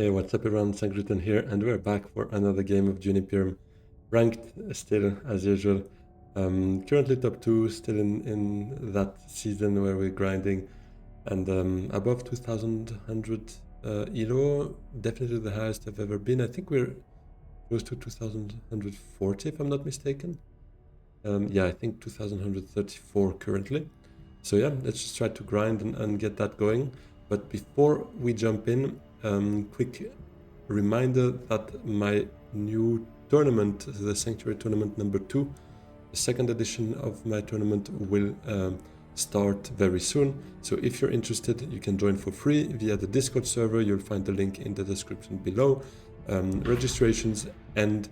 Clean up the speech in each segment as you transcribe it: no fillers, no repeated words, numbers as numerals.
Hey, what's up everyone, Sankrutan here, and we're back for another game of Dune Imperium. Ranked still, as usual. Currently top 2, still in that season where we're grinding. And above 2100 Elo, definitely the highest I've ever been. I think we're close to 2140 if I'm not mistaken. Yeah, I think 2134 currently. So yeah, let's just try to grind and get that going. But before we jump in, quick reminder that my new tournament, the Sanctuary Tournament number 2, the second edition of my tournament will start very soon. So if you're interested, you can join for free via the Discord server. You'll find the link in the description below. Registrations end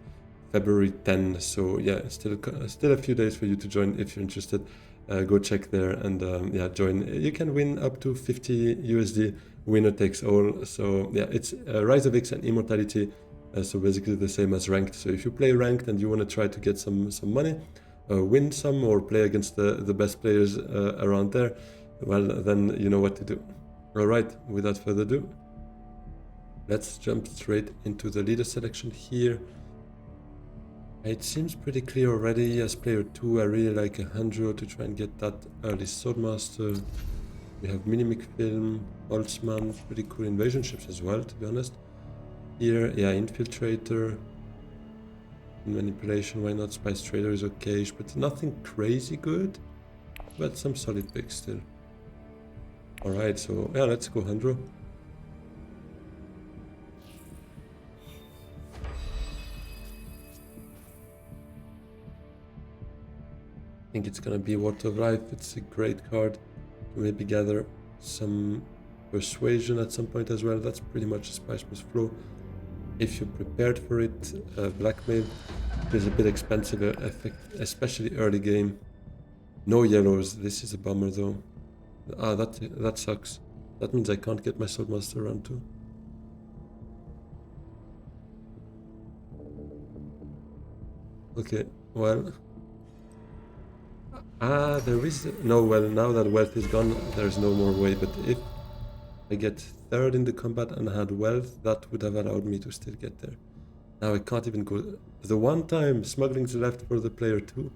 February 10. So yeah, still a few days for you to join if you're interested. Go check there and yeah, join. You can win up to 50 USD. Winner takes all. So yeah, it's Rise of X and Immortality. So basically the same as ranked. So if you play ranked and you want to try to get some money, win some, or play against the best players around there, well, then you know what to do. All right, without further ado, let's jump straight into the leader selection here. It seems pretty clear already. As player 2, I really like a Hundro to try and get that early Swordmaster. We have Minimic Film, Holtzman, pretty cool invasion ships as well, to be honest. Here, yeah, Infiltrator, Manipulation, why not? Spice Trader is okay, but nothing crazy good, but some solid picks still. Alright, so yeah, let's go Hundro. I think it's gonna be Water of Life. It's a great card to maybe gather some Persuasion at some point as well. That's pretty much a Spice plus flow. If you're prepared for it, Blackmail is a bit expensive effect, especially early game. No yellows. This is a bummer though. Ah, that sucks. That means I can't get my Swordmaster around too. Okay, well. Ah, there is no, well, now that wealth is gone, there's no more way. But if I get third in the combat and had wealth, that would have allowed me to still get there. Now I can't even go. The one time smuggling's left for the player 2.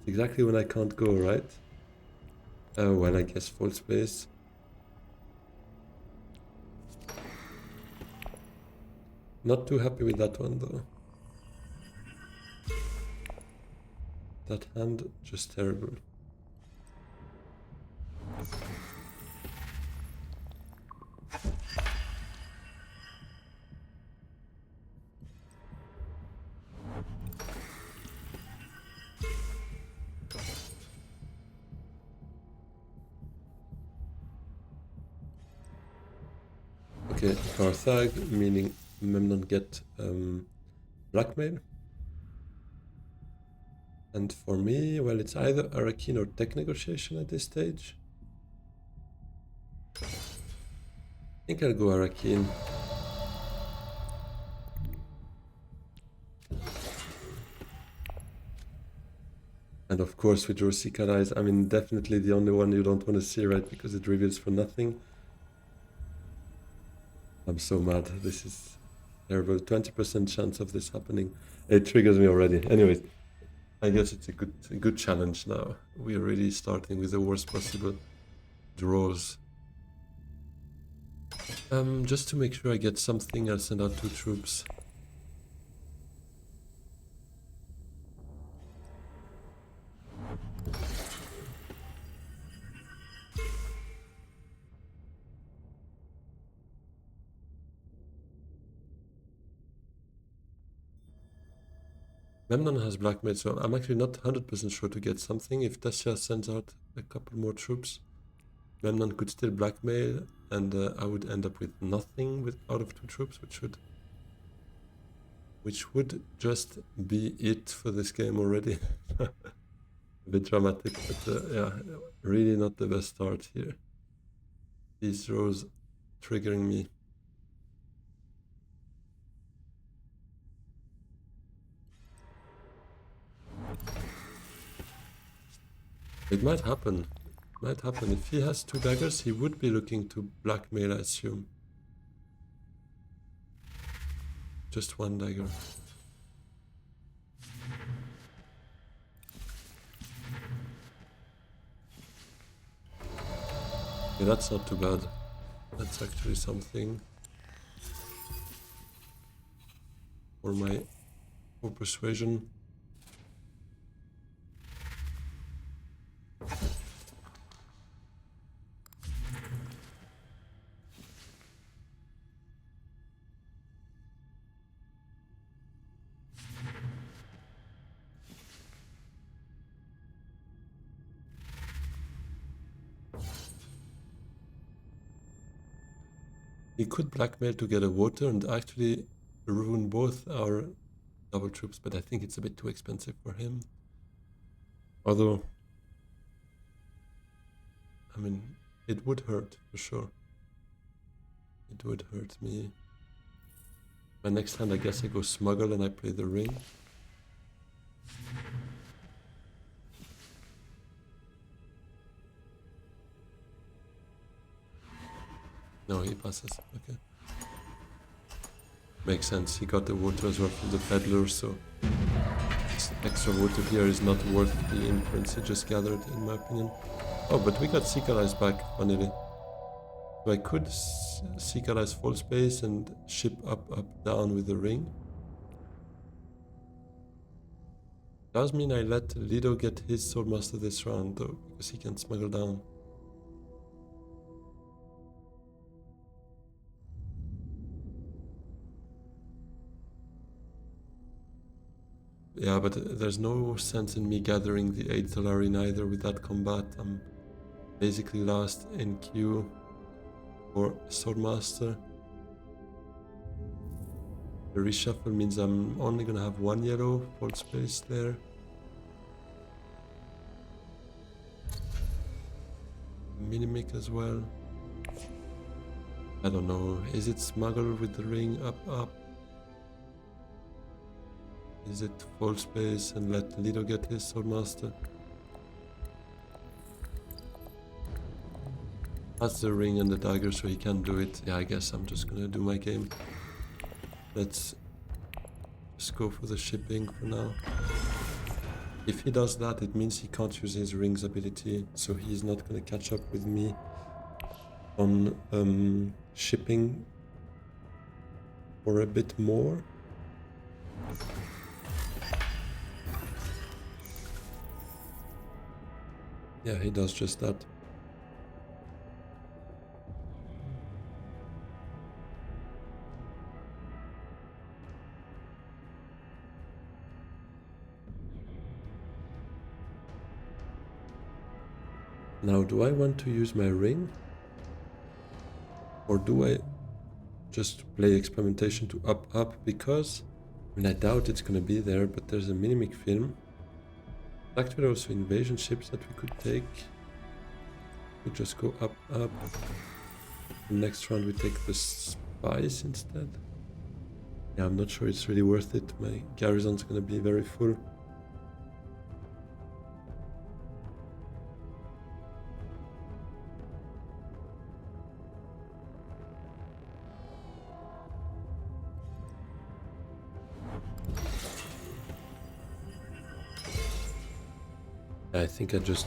It's exactly when I can't go, right? Well, I guess false space. Not too happy with that one though. That hand, just terrible. Okay, Carthag, meaning Memnon get blackmail. And for me, well, it's either Arakeen or tech negotiation at this stage. I think I'll go Arakeen. And of course, with your Seeker Eyes, I mean, definitely the only one you don't want to see, right? Because it reveals for nothing. I'm so mad. This is terrible. 20% chance of this happening. It triggers me already. Anyways, I guess it's a good challenge now. We're really starting with the worst possible draws. Just to make sure I get something, I'll send out 2 troops. Memnon has blackmail, so I'm actually not 100% sure to get something. If Tassia sends out a couple more troops, Memnon could still blackmail, and I would end up with nothing out of 2 troops, which would just be it for this game already. A bit dramatic, but yeah, really not the best start here. These rows triggering me. It might happen. Might happen. If he has 2 daggers, he would be looking to blackmail, I assume. just one dagger. Yeah, that's not too bad. That's actually something for persuasion. He could blackmail to get a water and actually ruin both our double troops, but I think it's a bit too expensive for him. Although, I mean, it would hurt for sure. It would hurt me. My next hand, I guess I go smuggle and I play the ring. No, he passes. Okay. Makes sense. He got the water as well from the peddler, so this extra water here is not worth the inference he just gathered, in my opinion. Oh, but we got Seek Allies back, funnily. So I could Seek Allies full space and ship up, down with the ring. Does mean I let Lido get his Swordmaster this round, though, because he can smuggle down. Yeah, but there's no sense in me gathering the 8th Alarin either with that combat. I'm basically last in queue for Swordmaster. The reshuffle means I'm only gonna have one yellow full space there. Minimic as well. I don't know. Is it smuggle with the ring up? Is it full space and let Lido get his Swordmaster? That's the ring and the dagger, so he can't do it. Yeah, I guess I'm just gonna do my game. Let's just go for the shipping for now. If he does that, it means he can't use his ring's ability, so he's not gonna catch up with me on shipping for a bit more. Yeah, he does just that. Now, do I want to use my ring? Or do I just play experimentation to up? Because, I mean, I doubt it's gonna be there, but there's a Minimic film. Actually, also invasion ships that we could take. We just go up. Next round we take the spies instead. Yeah, I'm not sure it's really worth it. My garrison's gonna be very full. I think I just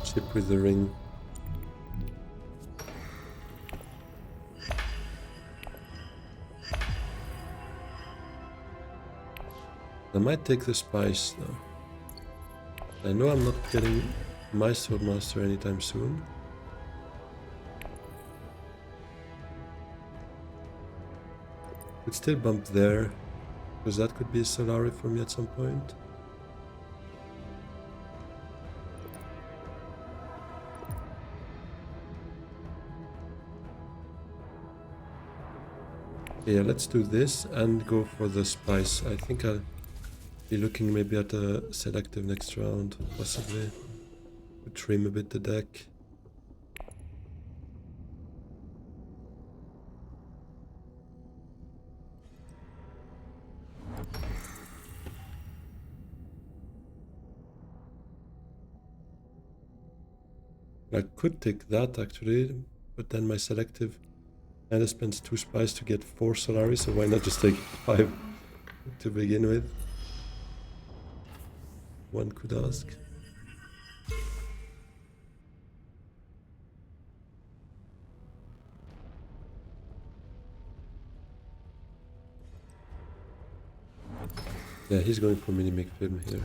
chip with the ring. I might take the spice though. I know I'm not getting my Swordmaster anytime soon. Could still bump there, because that could be a Solari for me at some point. Yeah, let's do this and go for the spice. I think I'll be looking maybe at a selective next round, possibly. To trim a bit the deck. I could take that actually, but then my selective And I spent 2 spies to get 4 Solaris, so why not just take 5 to begin with? One could ask. Yeah, he's going for mini-make film here.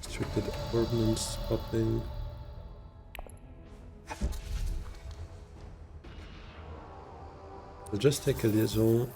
Restricted ordnance popping. I'll just take a liaison.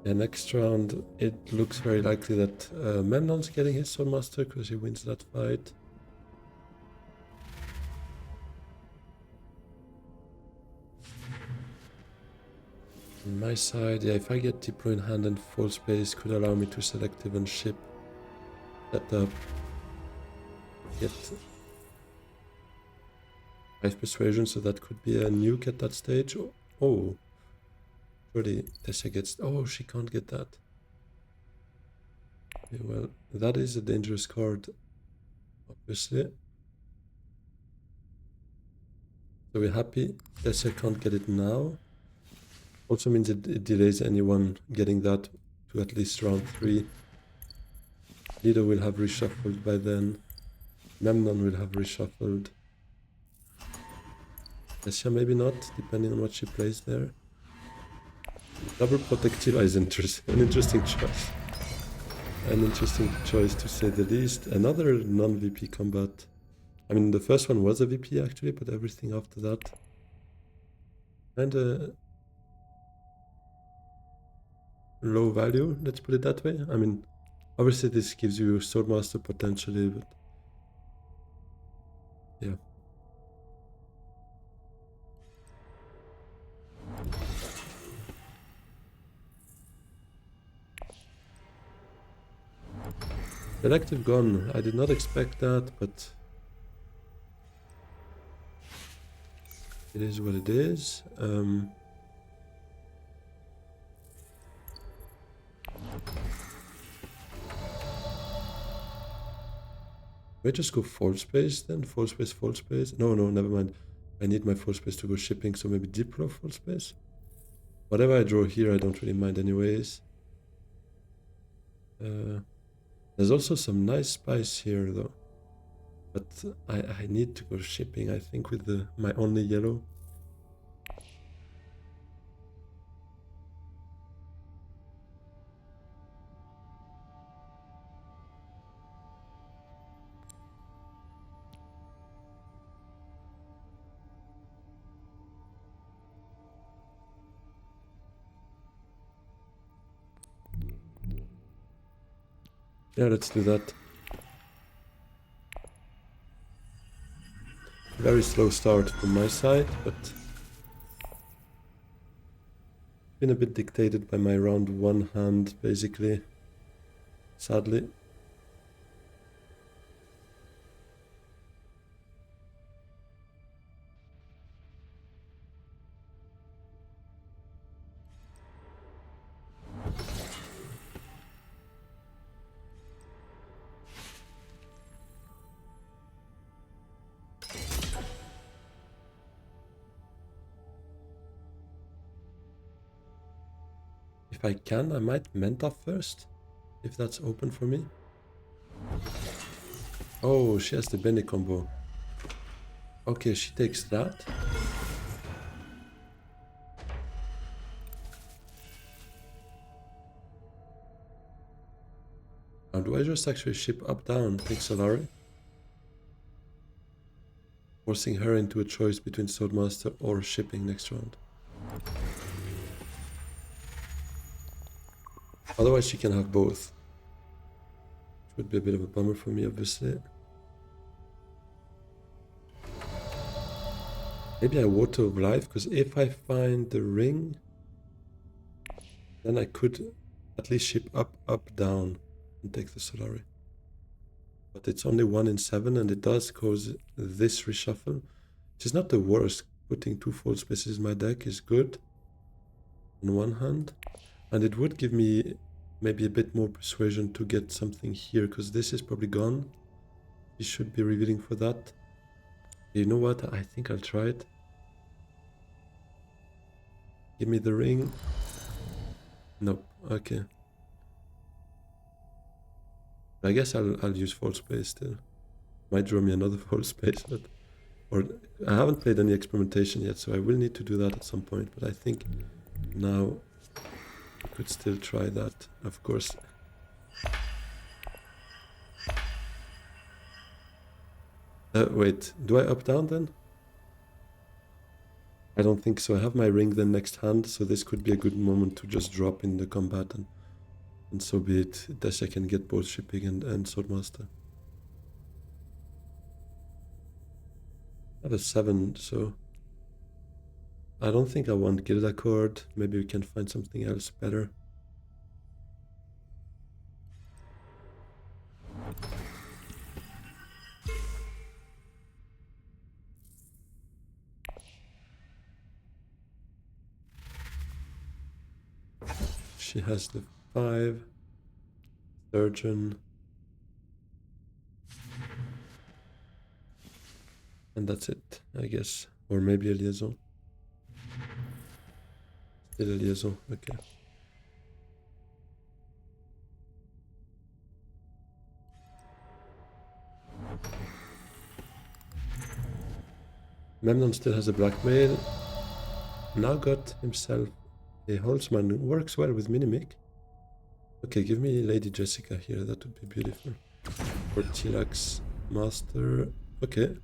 Yeah, next round, it looks very likely that Memnon's getting his Swordmaster because he wins that fight. On my side, yeah, if I get Deploy in hand and full space, could allow me to select even ship, set up, get 5 persuasion, so that could be a nuke at that stage. Oh, surely Tessia gets... Oh, she can't get that. Okay, well, that is a dangerous card, obviously. So we're happy Tessia can't get it now. Also means it delays anyone getting that to at least round 3. Lido will have reshuffled by then. Memnon will have reshuffled. Tessia maybe not, depending on what she plays there. Double Protectiva is an interesting choice. An interesting choice to say the least. Another non-VP combat. I mean, the first one was a VP actually, but everything after that kinda low value, let's put it that way. I mean, obviously this gives you Swordmaster potentially, but yeah. Selective Gun, I did not expect that, but it is what it is. We just go full space then? Full space, full space? No, never mind. I need my full space to go shipping, so maybe Diplo full space? Whatever I draw here, I don't really mind anyways. There's also some nice spice here though. But I need to go shipping, I think, with my only yellow. Yeah, let's do that. Very slow start from my side, but been a bit dictated by my round 1 hand, basically. Sadly. if I can, I might Menta first, if that's open for me. Oh, she has the Benny combo. Okay, she takes that. Now, do I just actually ship up, down, take Solari? Forcing her into a choice between Swordmaster or shipping next round. Otherwise she can have both. Which would be a bit of a bummer for me, obviously. Maybe I Water of Life, because if I find the ring, then I could at least ship up, up, down, and take the Solari. But it's only 1 in 7, and it does cause this reshuffle, which is not the worst. Putting 2 Fold Spaces in my deck is good on one hand, and it would give me maybe a bit more persuasion to get something here, because this is probably gone. You should be revealing for that. You know what? I think I'll try it. Give me the ring. Nope. Okay. I guess I'll use Fold Space still. Might draw me another Fold Space, but... Or I haven't played any experimentation yet, so I will need to do that at some point. But I think now I could still try that, of course. Wait, do I up down then? I don't think so. I have my ring then next hand, so this could be a good moment to just drop in the combat, and so be it. Thus I can get both shipping and Swordmaster. I have a 7, so I don't think I want Guild Accord. Maybe we can find something else better. She has the 5, Surgeon, and that's it, I guess. Or maybe a Liaison. Still a Liaison, okay. Memnon still has a Blackmail. Now got himself a Holtzman. Works well with Minimic. Okay, give me Lady Jessica here, that would be beautiful. Or Tilax Master. Okay.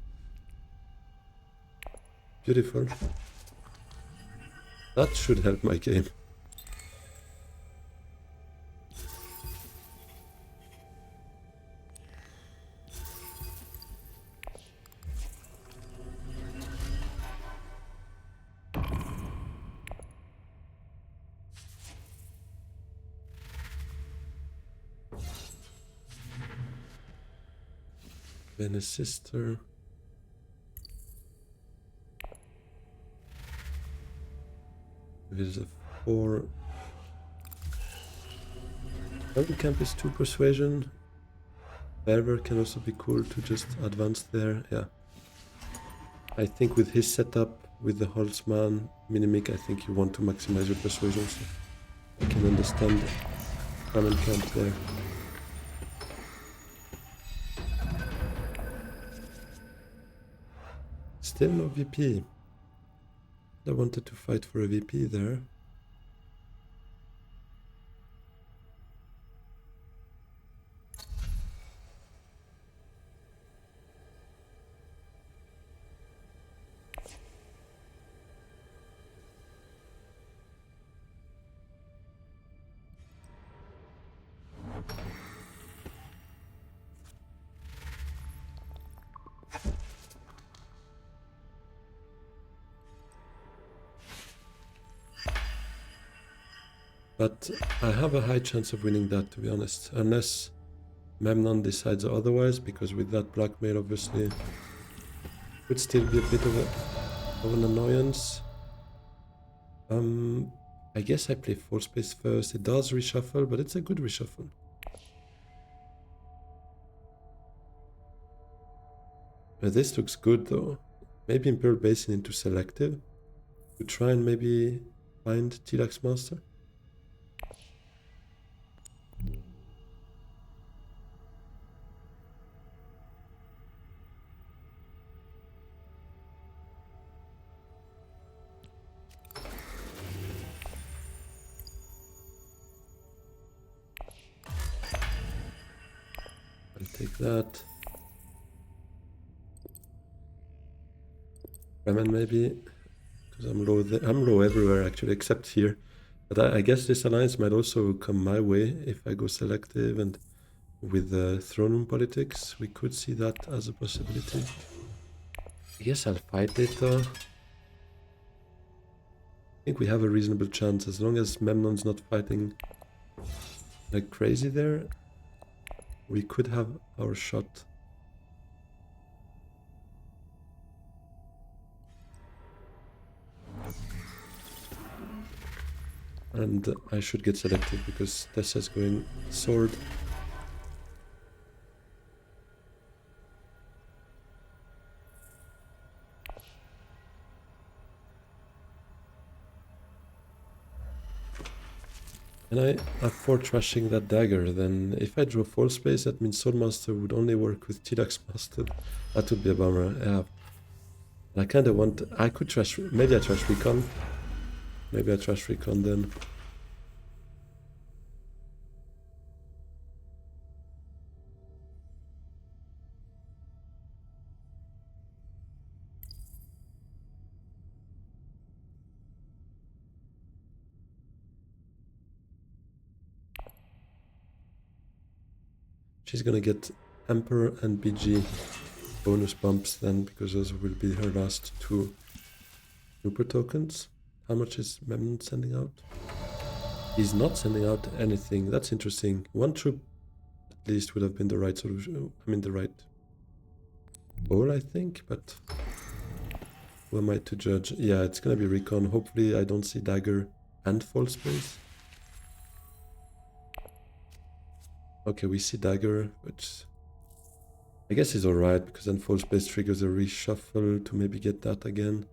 Beautiful. That should help my game. Then a sister. There's a 4. Elven Camp is 2 persuasion. Berber can also be cool to just advance there. Yeah. I think with his setup, with the Holtzman, Minimic, I think you want to maximize your persuasion. So I can understand Elven Camp there. Still no VP. I wanted to fight for a VP there. But I have a high chance of winning that, to be honest, unless Memnon decides otherwise, because with that Blackmail obviously would still be a bit of an annoyance. I guess I play Fold Space first. It does reshuffle, but it's a good reshuffle. This looks good though. Maybe Imperial Basin into Selective to try and maybe find Tilax Master. take that. Ramen maybe, because I'm low. I'm low everywhere actually, except here. But I guess this alliance might also come my way if I go selective, and with the throne room politics, we could see that as a possibility. I guess I'll fight it though. I think we have a reasonable chance as long as Memnon's not fighting like crazy there. We could have our shot. And I should get selective because Tessa's going sword. And I have 4 trashing that dagger, then if I draw full space, that means Swordmaster would only work with T-Dax Master. That would be a bummer, yeah. And I kinda want... I could trash... Maybe I trash Recon. Maybe I trash Recon then. She's gonna get Emperor and BG bonus bumps then, because those will be her last 2 super tokens. How much is Memnon sending out? He's not sending out anything. That's interesting. 1 troop at least would have been the right solution. I mean the right goal, I think, but who am I to judge? Yeah, it's gonna be Recon. Hopefully I don't see Dagger and Full Space. Okay, we see Dagger, which I guess is alright, because then Full Space triggers a reshuffle to maybe get that again.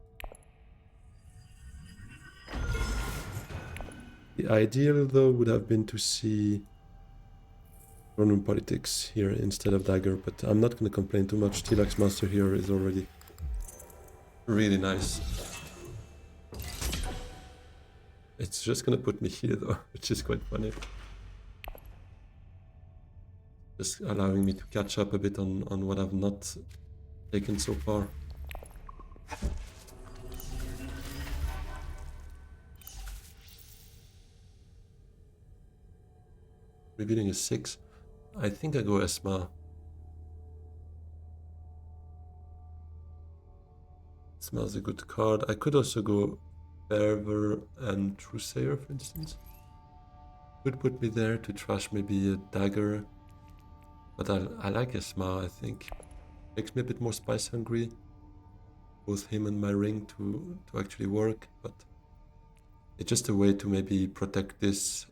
The ideal, though, would have been to see Throne Room Politics here instead of Dagger, but I'm not going to complain too much. T-Dax Master here is already really nice. It's just going to put me here, though, which is quite funny. Just allowing me to catch up a bit on what I've not taken so far. Revealing a 6. I think I go Esma. Esma's a good card. I could also go Fervor and Truesayer, for instance. Could put me there to trash maybe a Dagger. But I like Esma, I think. Makes me a bit more spice hungry. Both him and my ring to actually work, but it's just a way to maybe protect this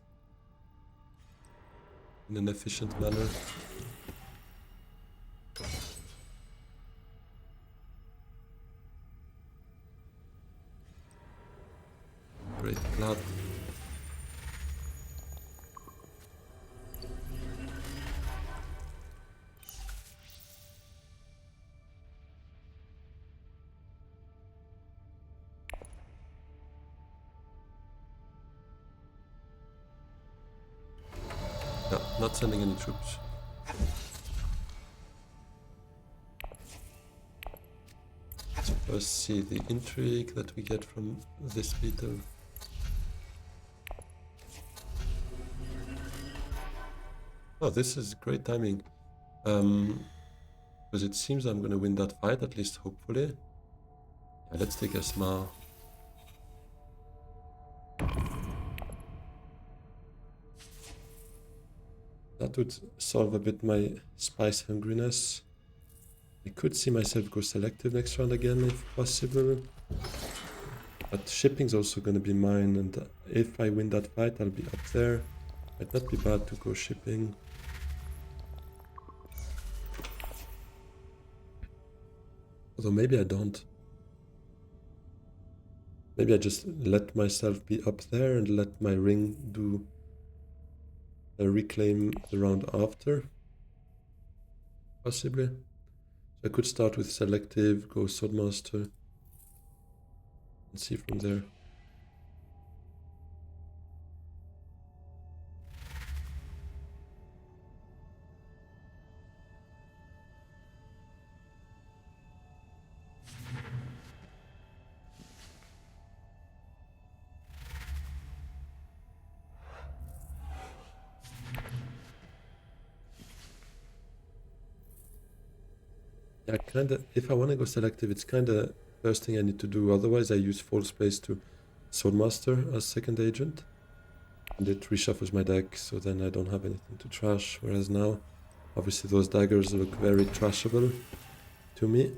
in an efficient manner. Great blood. No, not sending any troops. Let's first see the intrigue that we get from this beetle. Oh, this is great timing. Because it seems I'm gonna win that fight, at least hopefully. Yeah, let's take Esma. That would solve a bit my spice hungriness. I could see myself go selective next round again if possible. But shipping's also gonna be mine, and if I win that fight, I'll be up there. Might not be bad to go shipping. Although maybe I don't. Maybe I just let myself be up there and let my ring do reclaim the round after. Possibly. So I could start with selective, go Swordmaster, and see from there. Yeah, kinda, if I want to go selective, it's kinda first thing I need to do. Otherwise, I use False Place to Swordmaster as second agent. And it reshuffles my deck, so then I don't have anything to trash. Whereas now, obviously those daggers look very trashable to me.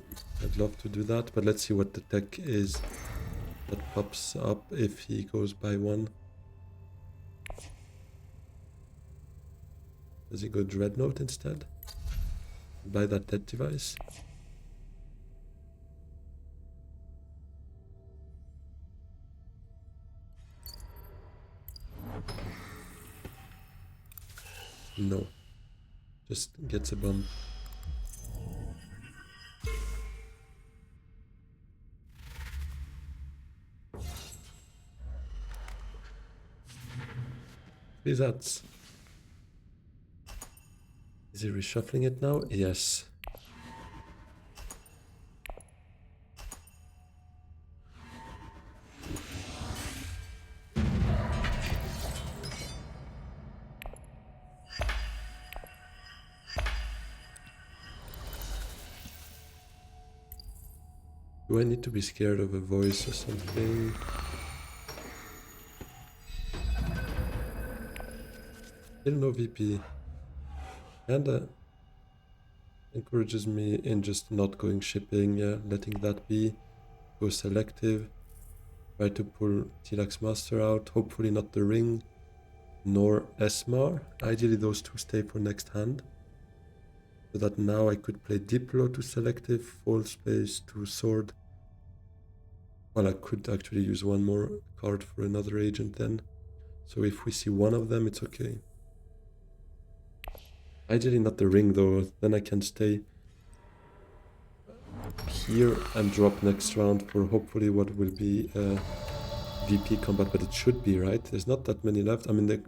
I'd love to do that, but let's see what the tech is that pops up if he goes by one. Does he go Dreadnought instead? Buy that dead device? No. Just gets a bump. Please that's. Is he reshuffling it now? Yes. Do I need to be scared of a voice or something? Still no VP. Kinda encourages me in just not going shipping, yeah, letting that be. Go selective. Try to pull Tilax Master out. Hopefully not the ring, nor Esmar. Ideally those two stay for next hand. So that now I could play Diplo to selective, False Place to sword. Well, I could actually use one more card for another agent then. So if we see one of them, it's okay. Ideally not the ring though, then I can stay here and drop next round for hopefully what will be a VP combat, but it should be, right? There's not that many left. I mean, there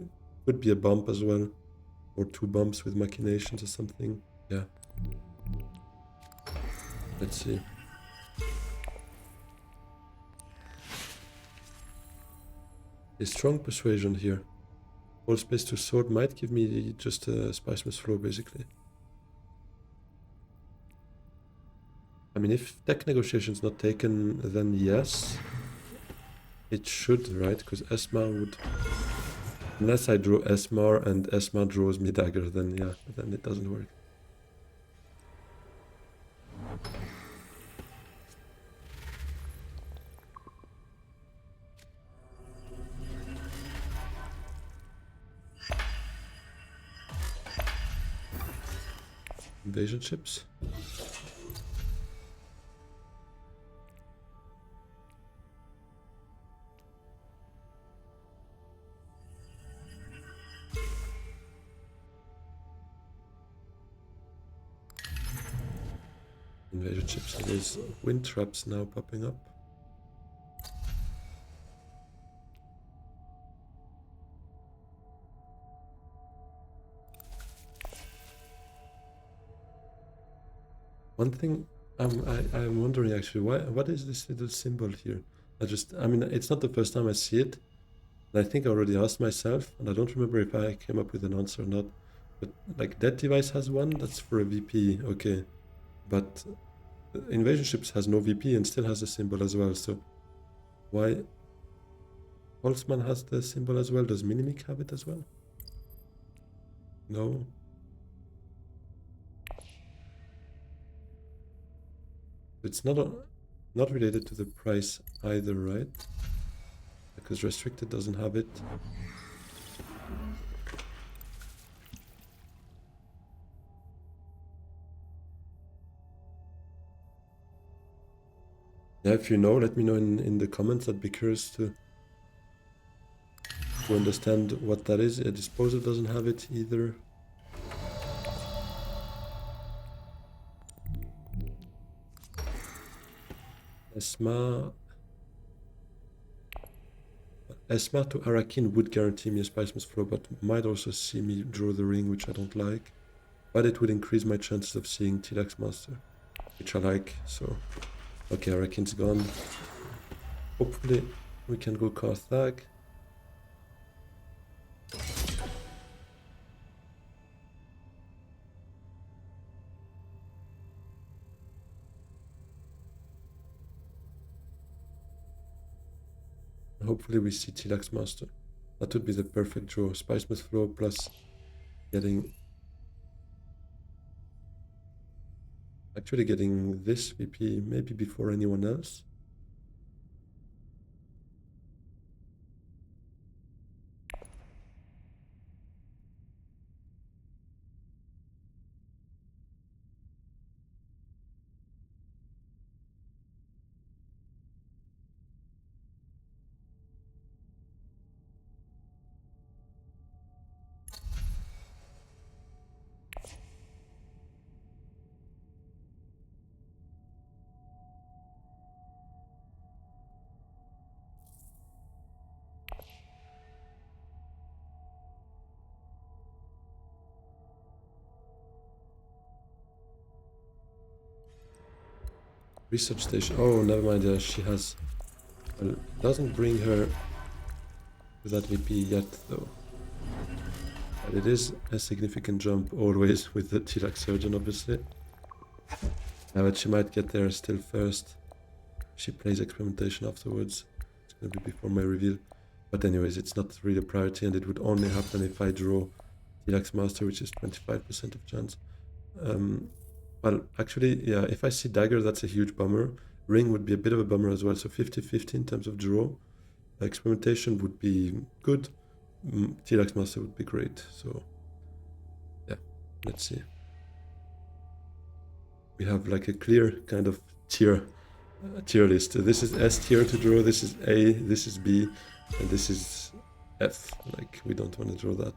could be a bump as well, or two bumps with machinations or something. Yeah. Let's see. A strong persuasion here. False Place to sword might give me just a Spiceman's Flow, basically. I mean, if tech negotiation's not taken, then yes. It should, right? Because Esmar would... Unless I draw Esmar and Esmar draws me dagger, then yeah, then it doesn't work. Invasion ships. Invasion ships. So there's wind traps now popping up. One thing I'm wondering actually, what is this little symbol here? I mean, it's not the first time I see it. And I think I already asked myself, and I don't remember if I came up with an answer or not. But like that device has one, that's for a VP, okay. But Invasion Ships has no VP and still has a symbol as well, so why Holtzman has the symbol as well? Does Minimic have it as well? No. It's not related to the price either, right? Because Restricted doesn't have it. Yeah, if you know, let me know in the comments. I'd be curious to understand what that is. A Disposer doesn't have it either. Esma to Arakin would guarantee me a Spiceman's Flow, but might also see me draw the ring, which I don't like. But it would increase my chances of seeing Tilax Master, which I like, so... Okay, Arakin's gone. Hopefully we can go Carthag. Hopefully we see Tilax Master. That would be the perfect draw. Spice Smith Flow plus getting... Actually getting this VP maybe before anyone else. Research station. Oh, never mind. Yeah, she has... Well, it doesn't bring her to that VP yet, though. But it is a significant jump, always, with the Tilax Surgeon, obviously. Yeah, but she might get there still first. She plays Experimentation afterwards. It's going to be before my reveal. But anyways, it's not really a priority, and it would only happen if I draw Tilax Master, which is 25% of chance. Well, actually, yeah, if I see Dagger, that's a huge bummer. Ring would be a bit of a bummer as well, so 50-50 in terms of draw. Experimentation would be good. Tilax Master would be great, so yeah, let's see. We have like a clear kind of tier list. This is S tier to draw, this is A, this is B, and this is F. Like, we don't want to draw that,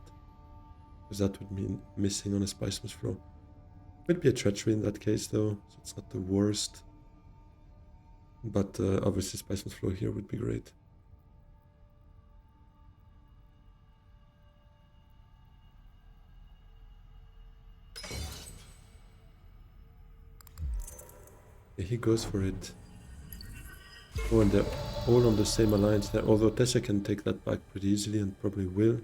because that would mean missing on a Spiceman's flow. Could be a treachery in that case though, so it's not the worst. But obviously Spiceman's flow here would be great. Yeah, he goes for it. Oh, and they're all on the same alliance there, although Tessa can take that back pretty easily and probably will.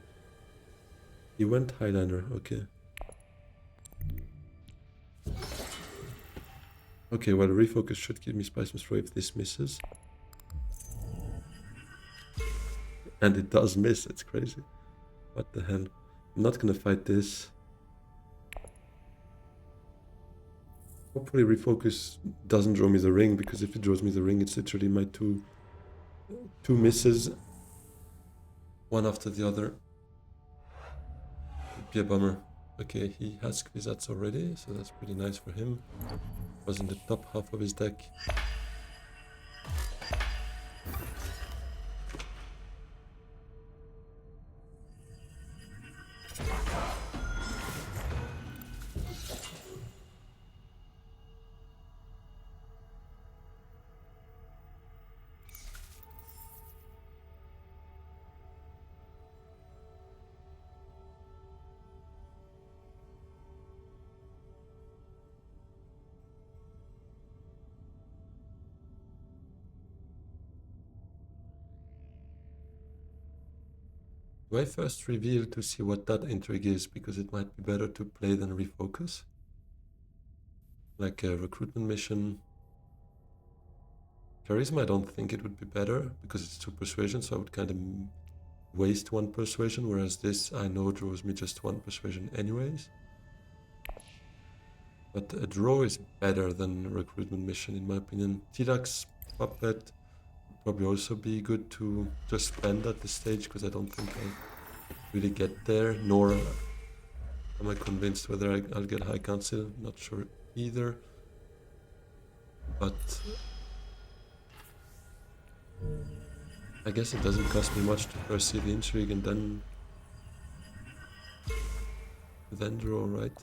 He went Highlander, okay. Okay, well, refocus should give me Spiceman's flow if this misses. And it does miss, it's crazy. What the hell? I'm not gonna fight this. Hopefully refocus doesn't draw me the ring, because if it draws me the ring, it's literally my two misses. One after the other. Would be a bummer. Okay, he has Kvisats already, so that's pretty nice for him. Was in the top half of his deck. Do I first reveal to see what that intrigue is, because it might be better to play than refocus? Like a recruitment mission. Charisma, I don't think it would be better, because it's 2 persuasion, so I would kind of waste 1 persuasion, whereas this I know draws me just 1 persuasion anyways. But a draw is better than a recruitment mission, in my opinion. Tilax Puppet would probably also be good to just spend at this stage, because I don't think I'll really get there, nor am I convinced whether I'll get High Council. Not sure either. But I guess it doesn't cost me much to first see the intrigue and then draw, right?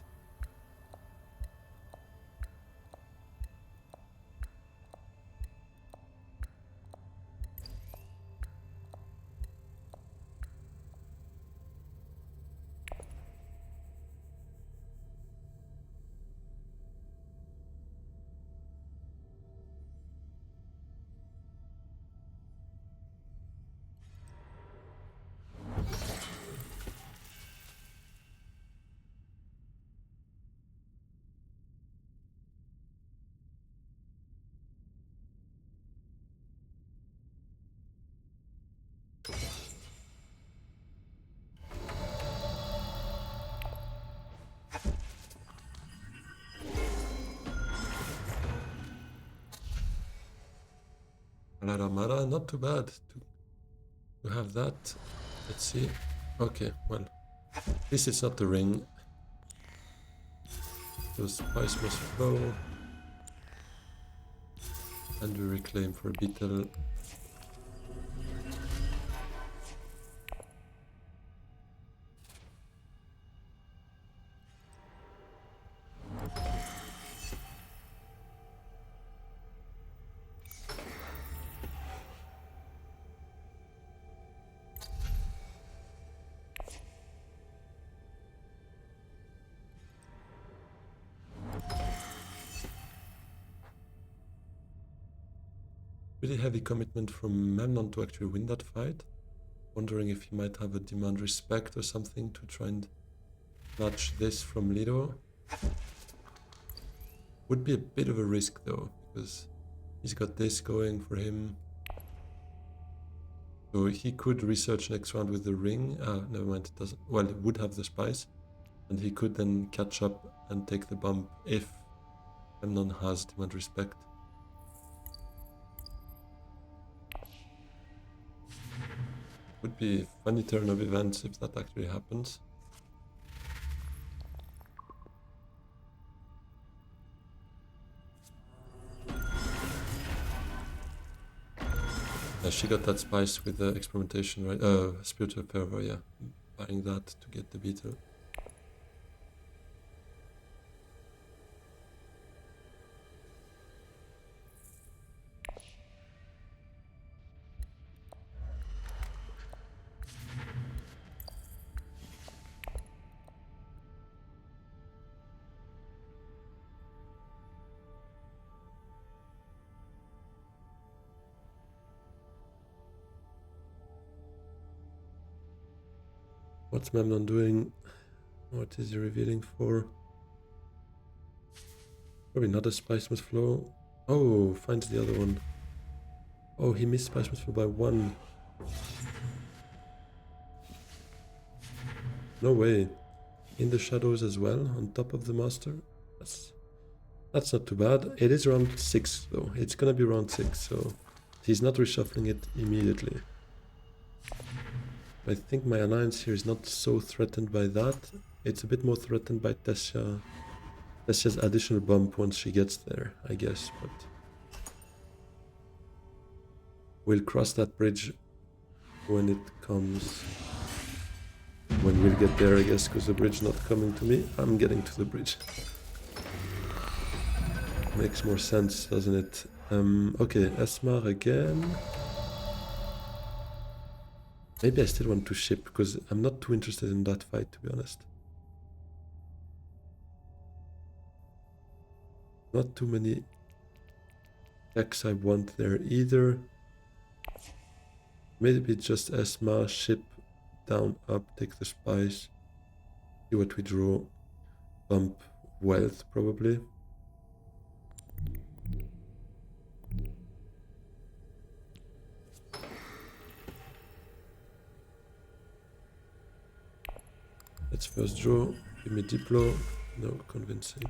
Mara, not too bad to have that. Let's see. Okay, well, this is not the ring. So spice must flow. And we reclaim for a beetle. Really heavy commitment from Memnon to actually win that fight. Wondering if he might have a demand respect or something to try and match this from Lido. Would be a bit of a risk though, because he's got this going for him. So he could research next round with the ring. Never mind, it doesn't. Well, it would have the spice. And he could then catch up and take the bump if Memnon has demand respect. Would be a funny turn of events if that actually happens. Yeah, she got that spice with the experimentation, right? Spiritual fervor, yeah. Buying that to get the beetle. What's Memnon doing? What is he revealing for? Probably not a spice must flow. Oh, finds the other one. Oh, he missed spice must flow by 1. No way. In the shadows as well, on top of the master. That's not too bad. It is round 6 though. It's gonna be round 6, so he's not reshuffling it immediately. I think my alliance here is not so threatened by that. It's a bit more threatened by Tessia's additional bump once she gets there, I guess, but we'll cross that bridge when it comes. When we'll get there, I guess, because the bridge not coming to me. I'm getting to the bridge. Makes more sense, doesn't it? Okay, Esmar again. Maybe I still want to ship, because I'm not too interested in that fight, to be honest. Not too many decks I want there either. Maybe just Esma, ship, down, up, take the spice. See what we draw. Bump wealth, probably. Let's first draw. Give me Diplo. No, convincing.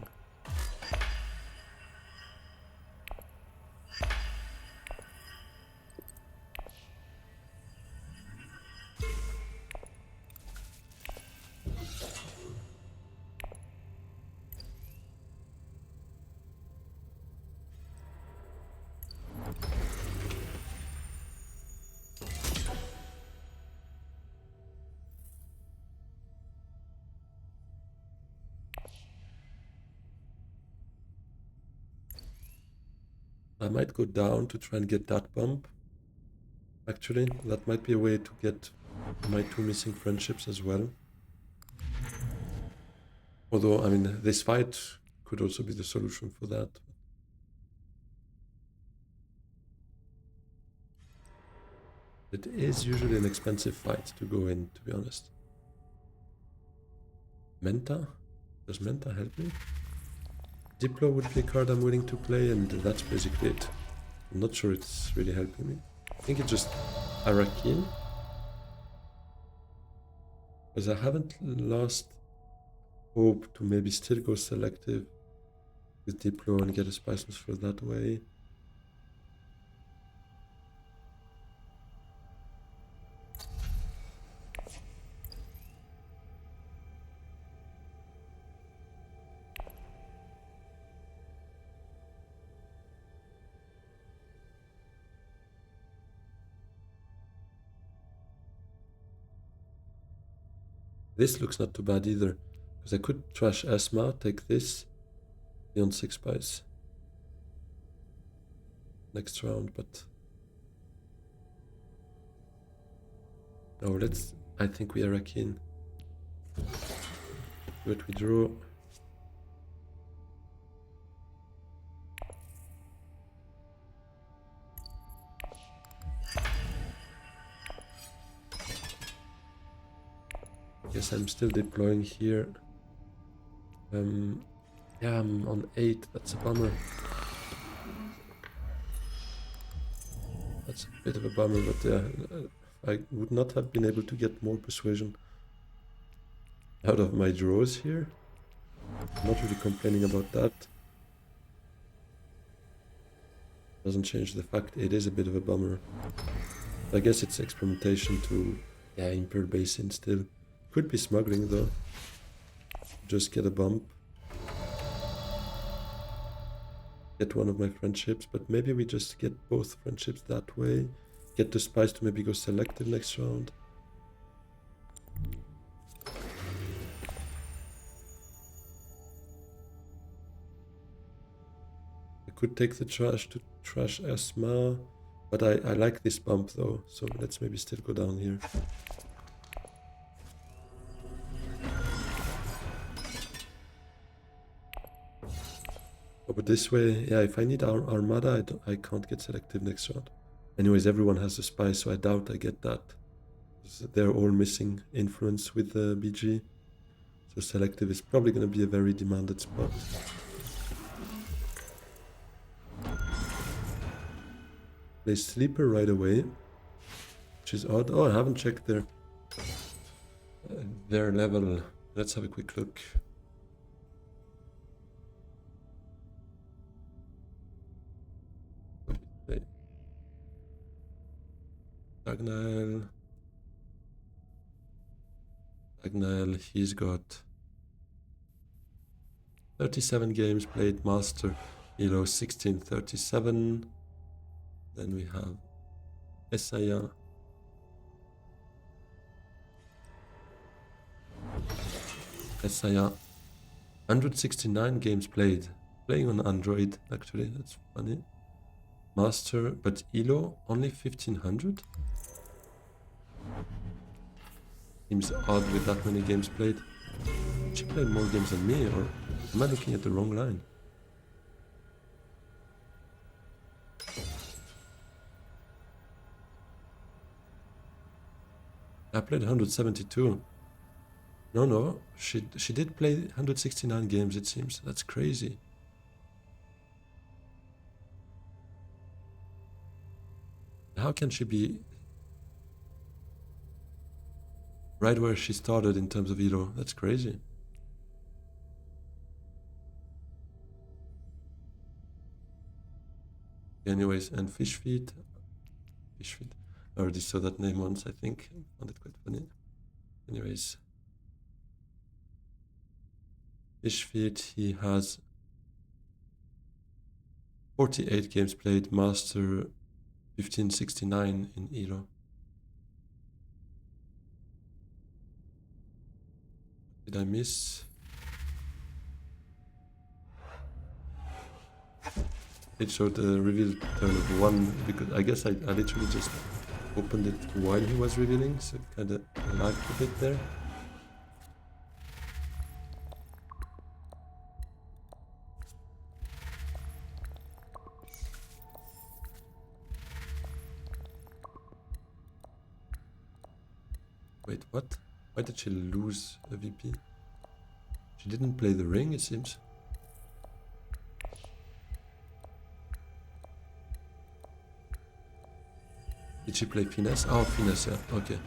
I might go down to try and get that bump. Actually, that might be a way to get my 2 missing friendships as well. Although, I mean, this fight could also be the solution for that. It is usually an expensive fight to go in, to be honest. Menta? Does Menta help me? Diplo would be a card I'm willing to play, and that's basically it. I'm not sure it's really helping me. I think it's just Arakin. Because I haven't lost hope to maybe still go selective with Diplo and get a spice for that way. This looks not too bad either, because I could trash Esma, take this, be on 6 spice next round, but no, let's. I think we are keen. Do it, we draw. Guess I'm still deploying here. Yeah, I'm on 8. That's a bummer. That's a bit of a bummer, but yeah, I would not have been able to get more persuasion out of my draws here. I'm not really complaining about that. Doesn't change the fact it is a bit of a bummer. I guess it's experimentation to, yeah, Imperial Basin still. Could be smuggling though. Just get a bump. Get one of my friendships, but maybe we just get both friendships that way. Get the spice to maybe go selective next round. I could take the trash to trash Esma, but I like this bump though, so let's maybe still go down here. Oh, but this way, yeah, if I need Armada, I can't get selective next round. Anyways, everyone has a spy, so I doubt I get that. They're all missing influence with the BG. So selective is probably going to be a very demanded spot. Play Sleeper right away, which is odd. Oh, I haven't checked their level. Let's have a quick look. Agnael, he's got 37 games played, Master, Elo 1637. Then we have Esaya. Esaya, 169 games played. Playing on Android, actually, that's funny. Master, but Elo, only 1500? Seems odd with that many games played. She played more games than me, or am I looking at the wrong line? I played 172. No, she did play 169 games, it seems. That's crazy. How can she be right where she started in terms of Elo? That's crazy. Anyways, and Fish Feet. I already saw that name once, I think. I found it quite funny. Anyways. Fish Feet, he has 48 games played, Master 1569 in Elo. Did I miss? It showed the reveal turn of 1, because I guess I literally just opened it while he was revealing, so it kind of lagged a bit there. Wait, what? Why did she lose the VP? She didn't play the ring, it seems. Did she play Finesse? Oh, Finesse, yeah, okay.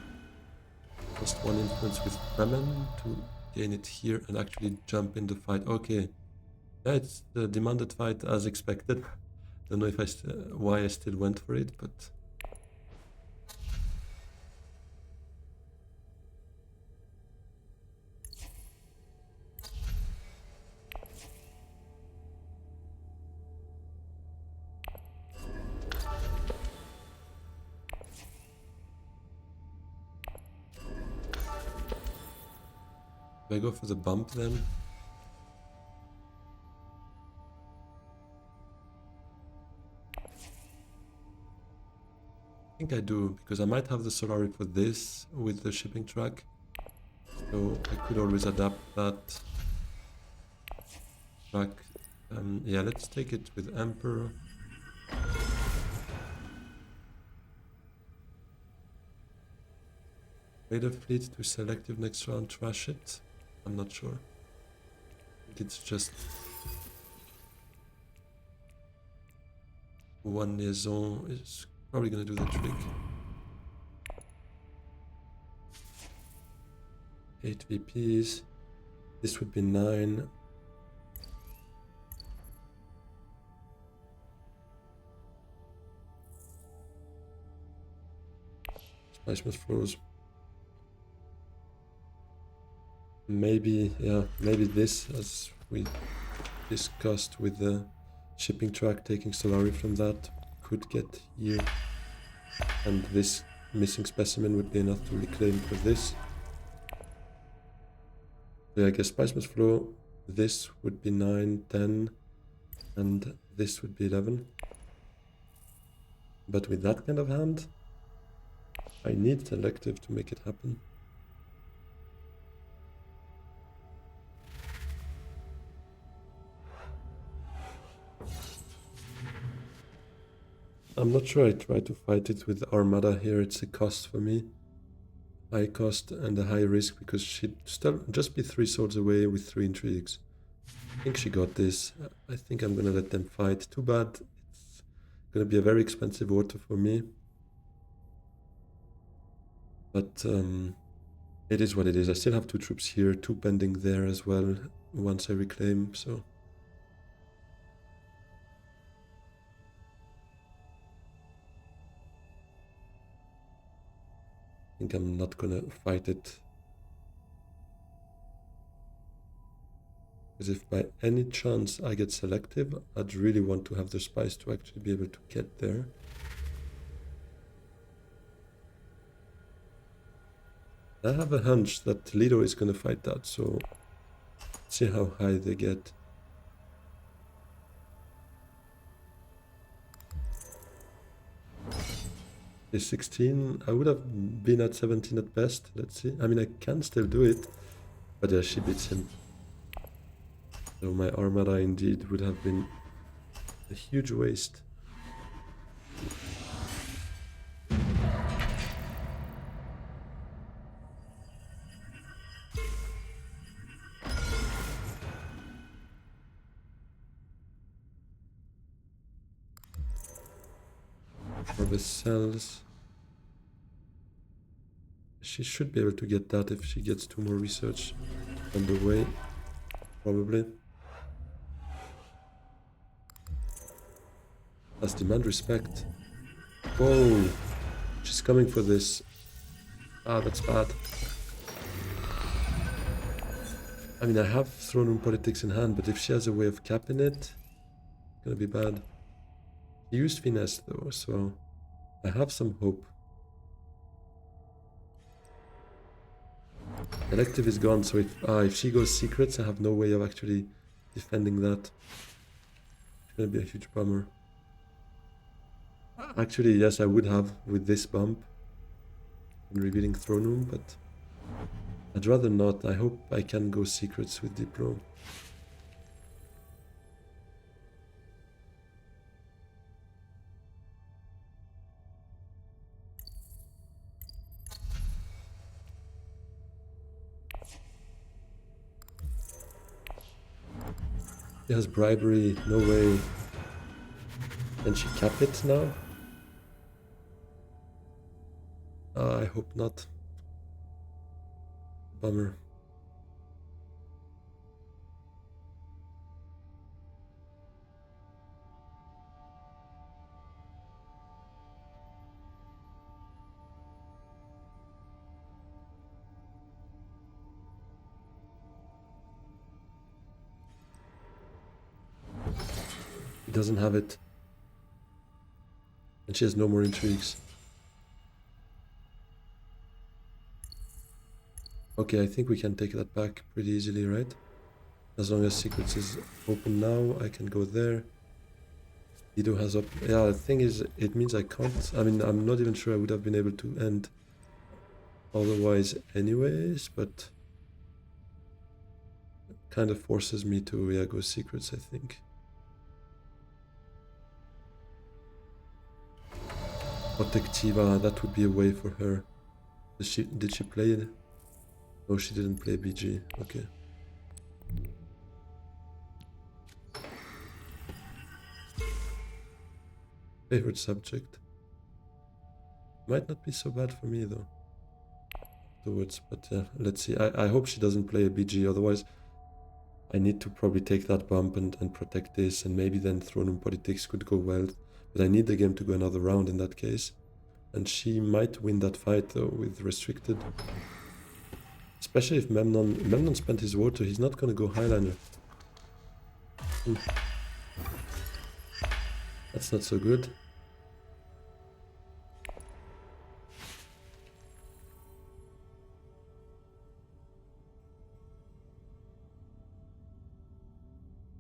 Just one influence with Bremen to gain it here and actually jump in the fight. Okay. Yeah, it's the demanded fight as expected. Don't know if why I still went for it, but... Do I go for the bump then? I think I do, because I might have the Solari for this with the shipping track. So I could always adapt that track. Yeah, let's take it with Emperor. Trade a fleet to selective next round, trash it. I'm not sure. I think it's just one liaison is probably gonna do the trick. 8 VPs. This would be 9. Splashmas froze. Maybe, yeah, maybe this, as we discussed with the shipping track, taking Solari from that could get here. And this missing specimen would be enough to reclaim for this. So yeah, I guess Spicemas flow, this would be 9, 10, and this would be 11. But with that kind of hand, I need selective to make it happen. I'm not sure I try to fight it with Armada here, it's a cost for me. High cost and a high risk, because she'd still just be 3 swords away with 3 intrigues. I think she got this. I think I'm gonna let them fight. Too bad. It's gonna be a very expensive auto for me. But it is what it is. I still have 2 troops here, 2 pending there as well once I reclaim, so... I think I'm not gonna fight it. Because if by any chance I get selective, I'd really want to have the spice to actually be able to get there. I have a hunch that Toledo is gonna fight that, so let's see how high they get. Is 16, I would have been at 17 at best, let's see. I mean, I can still do it, but yeah, she beats him. So my Armada indeed would have been a huge waste. For the cells, she should be able to get that if she gets 2 more research on the way, probably. Let's demand respect. Whoa, she's coming for this. Ah, that's bad. I mean, I have throne room politics in hand, but if she has a way of capping it, it's gonna be bad. She used finesse though, so I have some hope. Elective is gone, so if she goes secrets, I have no way of actually defending that. It's gonna be a huge bummer. Actually, yes, I would have with this bump in revealing throne room, but I'd rather not. I hope I can go secrets with Diplo. He has bribery, no way. Can she cap it now? I hope not. Bummer. He doesn't have it. And she has no more intrigues. Okay, I think we can take that back pretty easily, right? As long as secrets is open now, I can go there. Lido has up. Yeah, the thing is, it means I can't. I mean, I'm not even sure I would have been able to end otherwise, anyways, but kind of forces me to, yeah, go secrets, I think. Protectiva, that would be a way for her. Did she play it? No, she didn't play BG. Okay. Favorite subject. Might not be so bad for me though. Afterwards, but yeah, let's see. I hope she doesn't play a BG, otherwise I need to probably take that bump and protect this, and maybe then Throne Room Politics could go well. But I need the game to go another round in that case. And she might win that fight though with Restricted. Especially if Memnon spent his water, he's not gonna go Highliner. That's not so good.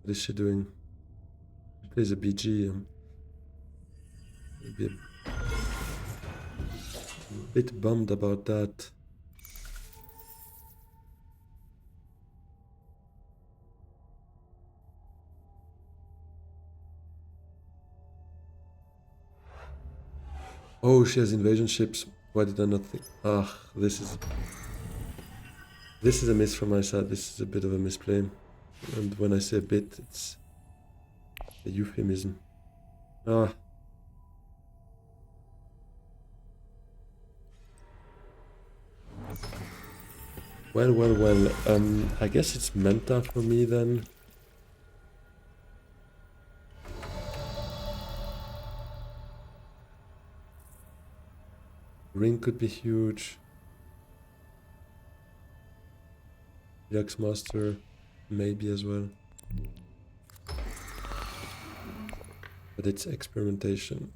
What is she doing? She plays a BG. Maybe a bit bummed about that. Oh, she has invasion ships. Why did I not think? Ah, this is a miss from my side. This is a bit of a misplay. And when I say a bit, it's a euphemism. Ah. Well. I guess it's Menta for me then. Ring could be huge. Jax Master, maybe as well. But it's experimentation.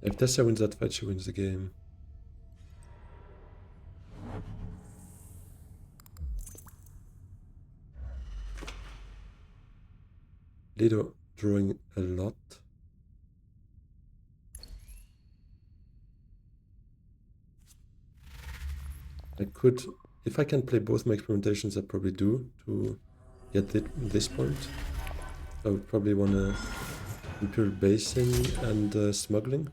If Tessa wins that fight, she wins the game. Lido drawing a lot. I could, if I can play both my experimentations, I probably do to get this point. I would probably want to Imperial Basing and Smuggling.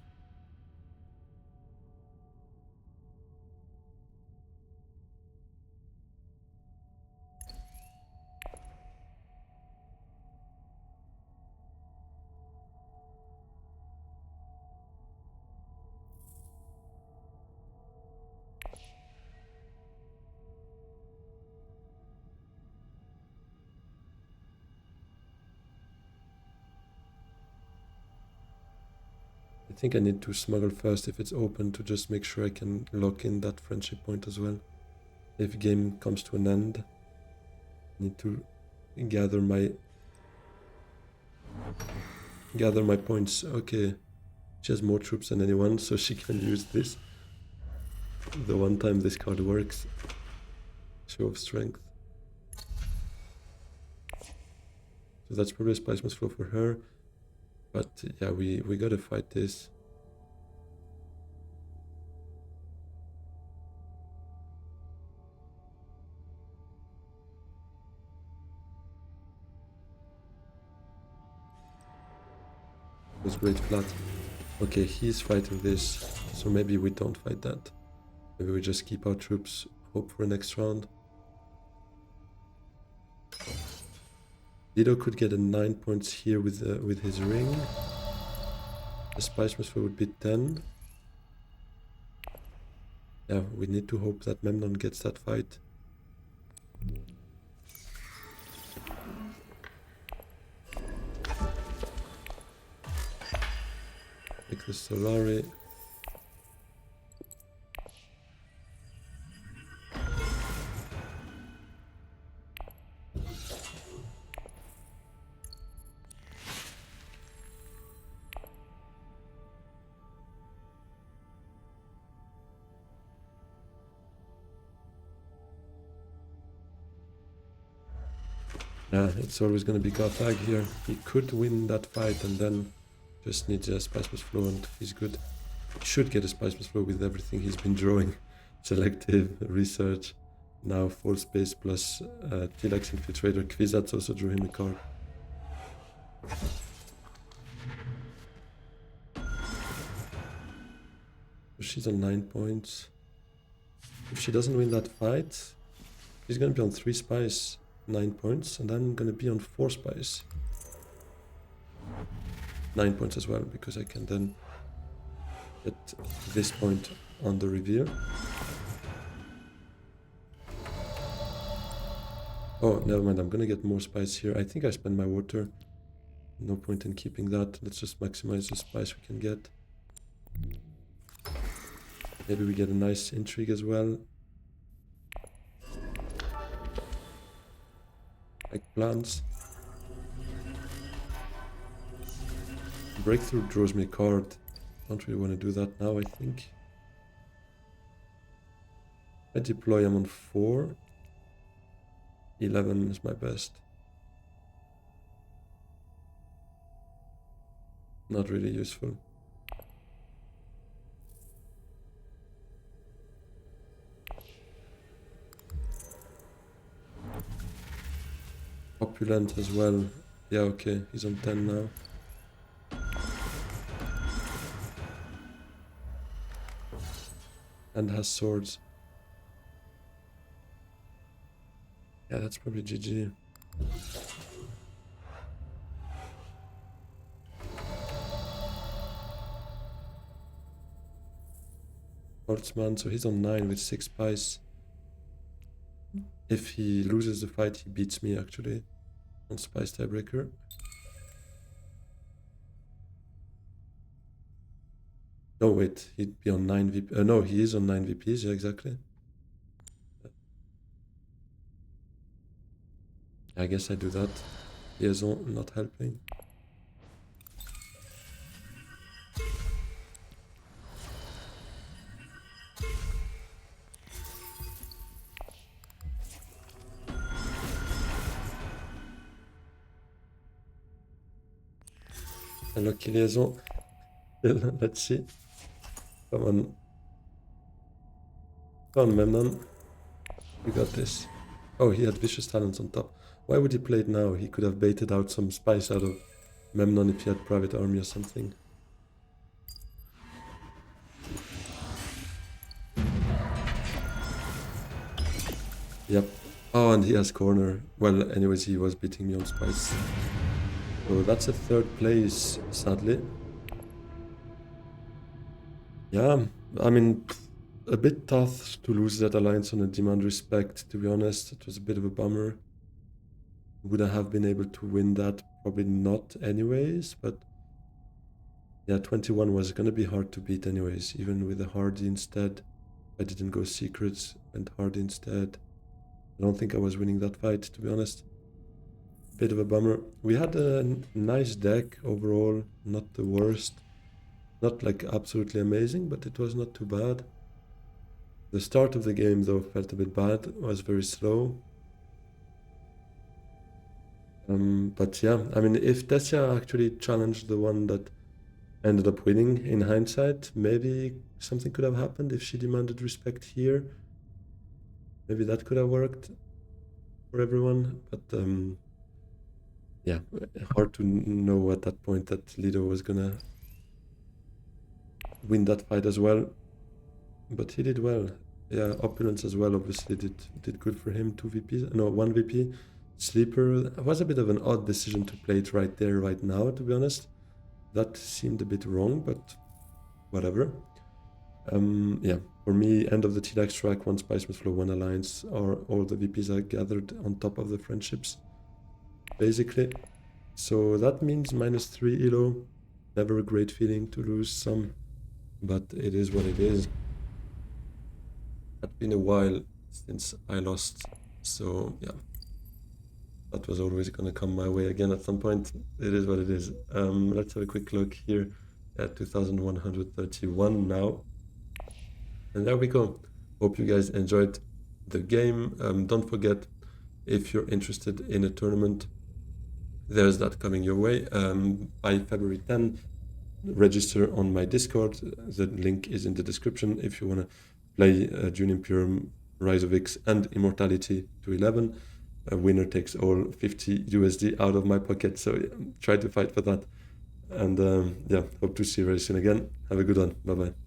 I think I need to smuggle first if it's open to just make sure I can lock in that friendship point as well. If game comes to an end, I need to gather my points. Okay, she has more troops than anyone, so she can use this. The one time this card works. Show of strength. So that's probably a Spice Must Flow for her. But yeah, we gotta fight this. It was great flat. Okay, he's fighting this, so maybe we don't fight that. Maybe we just keep our troops, hope for a next round. Lido could get a 9 points here with his ring. The Spice Must Flow would be 10. Yeah, we need to hope that Memnon gets that fight. Take the Solari. It's always gonna be Garthag here. He could win that fight and then just needs a Spice plus Flow and he's good. He should get a Spice plus Flow with everything he's been drawing. Selective, Research, now Full Space plus T-Lex Infiltrator. Kwisatz also drew him a card. She's on 9 points. If she doesn't win that fight, she's gonna be on 3 spice, 9 points, and I'm gonna be on 4 spice. 9 points as well, because I can then get this point on the reveal. Oh, never mind, I'm gonna get more spice here. I think I spent my water. No point in keeping that. Let's just maximize the spice we can get. Maybe we get a nice intrigue as well. Like plants. Breakthrough draws me a card. Don't really want to do that now, I think. I deploy, I'm on 4. 11 is my best. Not really useful. Opulent as well. Yeah, okay, he's on 10 now. And has swords. Yeah, that's probably GG. Holtzman, so he's on 9 with 6 spice. If he loses the fight, he beats me actually on spice tiebreaker. No, wait, he'd be on 9 VP. No, he is on 9 VPs, yeah, exactly. I guess I do that. Liaison not helping. Unlucky liaison. Let's see. Come on. Come on, Memnon. You got this. Oh, he had Vicious Talents on top. Why would he play it now? He could have baited out some spice out of Memnon if he had Private Army or something. Yep. Oh, and he has corner. Well, anyways, he was beating me on spice. So that's a 3rd place, sadly. Yeah, I mean, a bit tough to lose that alliance on a Demand Respect, to be honest. It was a bit of a bummer. Would I have been able to win that? Probably not anyways, but yeah, 21 was gonna be hard to beat anyways, even with a Hardy instead. I didn't go secrets, went Hardy instead. I don't think I was winning that fight, to be honest. Bit of a bummer. We had a nice deck overall, not the worst. Not like absolutely amazing, but it was not too bad. The start of the game though felt a bit bad, it was very slow. But yeah, I mean, if Tessia actually challenged the one that ended up winning in hindsight, maybe something could have happened if she demanded respect here. Maybe that could have worked for everyone, but yeah, hard to know at that point that Lido was gonna win that fight as well. But he did well. Yeah, Opulence as well obviously did good for him. 2 VPs, no, 1 VP. Sleeper, it was a bit of an odd decision to play it right there, right now, to be honest. That seemed a bit wrong, but whatever. Yeah, for me, end of the T-Lex track, 1 Spice with Flow, 1 Alliance, or all the VPs are gathered on top of the friendships, basically. So that means -3 elo. Never a great feeling to lose some, but it is what it is. It's been a while since I lost, so yeah. That was always gonna come my way again at some point. It is what it is. Let's have a quick look here at 2131 now. And there we go. Hope you guys enjoyed the game. Don't forget, if you're interested in a tournament, there's that coming your way. By February 10, register on my Discord. The link is in the description if you want to play Dune Imperium, Rise of X, and Immortality to 11. A winner takes all 50 USD out of my pocket. So try to fight for that. And hope to see you very soon again. Have a good one. Bye bye.